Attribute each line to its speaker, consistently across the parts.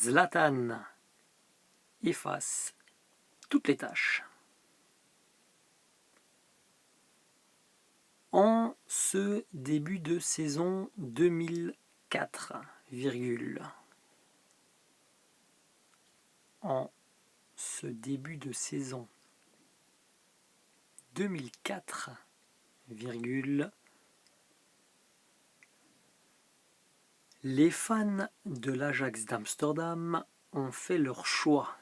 Speaker 1: Zlatan efface toutes les tâches. En ce début de saison 2004, en ce début de saison 2004, les fans de l'Ajax d'Amsterdam ont fait leur choix,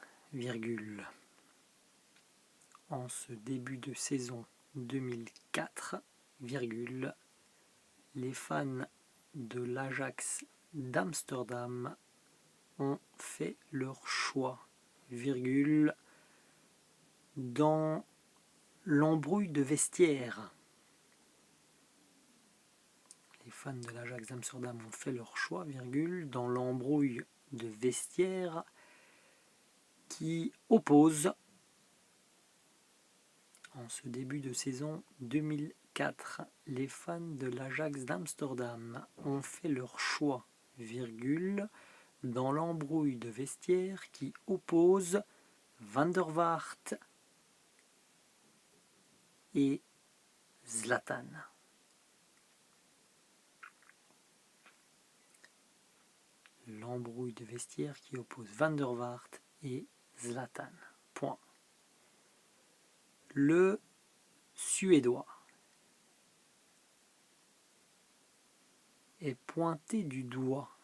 Speaker 1: en ce début de saison 2004, les fans de l'Ajax d'Amsterdam ont fait leur choix, dans l'embrouille de vestiaire. Les fans de l'Ajax d'Amsterdam ont fait leur choix, dans l'embrouille de vestiaire qui oppose, en ce début de saison 2004, les fans de l'Ajax d'Amsterdam ont fait leur choix, dans l'embrouille de vestiaire qui oppose Van der Vaart et Zlatan. L'embrouille de vestiaire qui oppose Van der Vaart et Zlatan. Point. Le Suédois est pointé du doigt.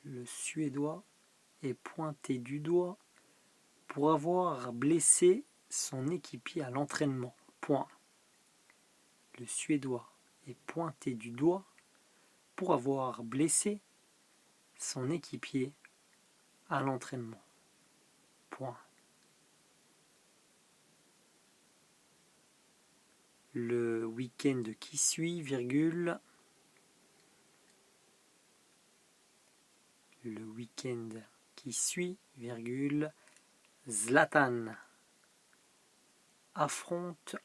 Speaker 1: Le Suédois est pointé du doigt pour avoir blessé son équipier à l'entraînement. Point. Le Suédois est pointé du doigt pour avoir blessé son équipier à l'entraînement. Point. Le week-end qui suit, le week-end qui suit, Zlatan affronte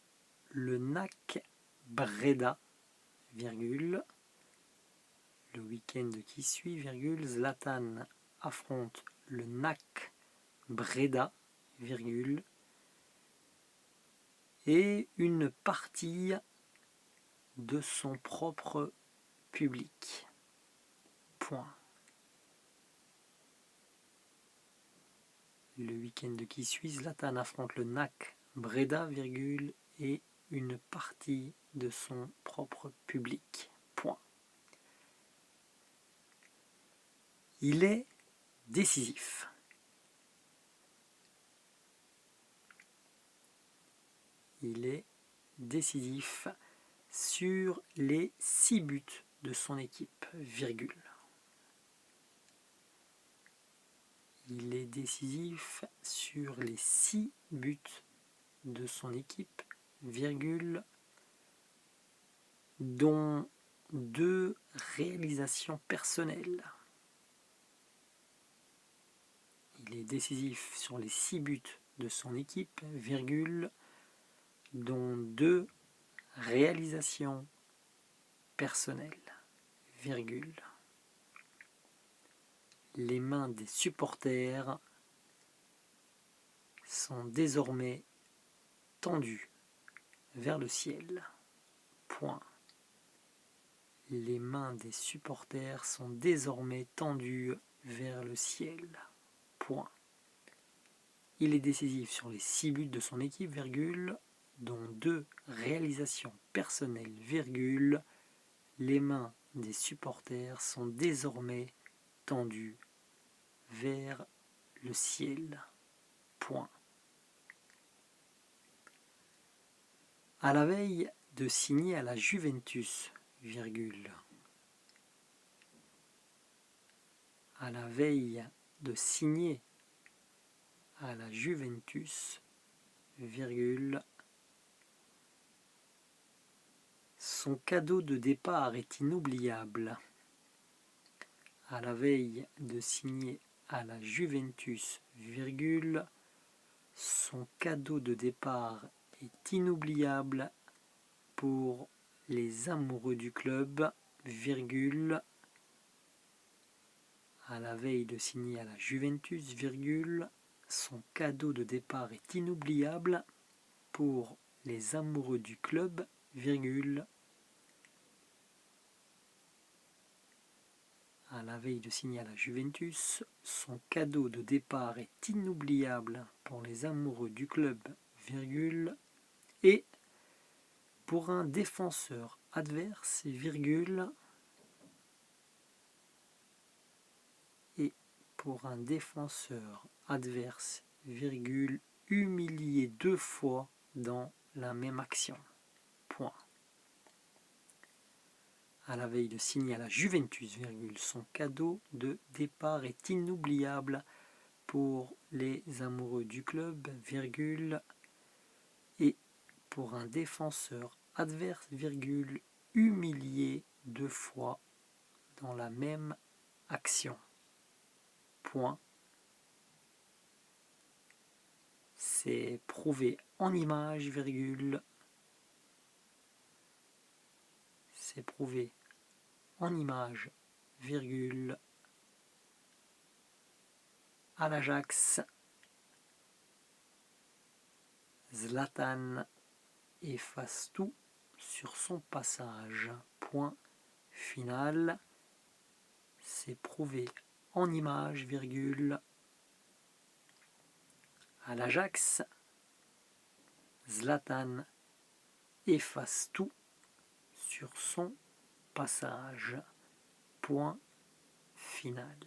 Speaker 1: le NAC Breda, le week-end qui suit, Zlatan affronte le NAC Breda, et une partie de son propre public. Point. Le week-end qui suit, Zlatan affronte le NAC Breda, et une partie de son propre public. Point. Il est décisif. Il est décisif sur les 6 buts de son équipe, Il est décisif sur les 6 buts de son équipe, dont 2 réalisations personnelles. Il est décisif sur les 6 buts de son équipe, dont 2 réalisations personnelles, Les mains des supporters sont désormais tendues vers le ciel. Point. Les mains des supporters sont désormais tendues vers le ciel. Point. Il est décisif sur les 6 buts de son équipe, dont 2 réalisations personnelles, les mains des supporters sont désormais tendues vers le ciel. Point. À la veille de signer à la Juventus, à la veille de signer à la Juventus, son cadeau de départ est inoubliable. À la veille de signer à la Juventus, son cadeau de départ est inoubliable pour les amoureux du club, à la veille de signer à la Juventus, virgule, son cadeau de départ est inoubliable pour les amoureux du club, virgule, à la veille de signer à la Juventus, son cadeau de départ est inoubliable pour les amoureux du club, virgule, et pour un défenseur adverse, virgule, et pour un défenseur adverse, virgule, humilié 2 fois dans la même action. Point. À la veille de signer à la Juventus, virgule, son cadeau de départ est inoubliable pour les amoureux du club, virgule, et pour un défenseur adverse, virgule, humilié 2 fois dans la même action. Point. C'est prouvé en image, virgule. C'est prouvé en image, virgule, à l'Ajax. Zlatan efface tout sur son passage. Point final. C'est prouvé en image, virgule, à l'Ajax. Zlatan efface tout sur son passage. Point final.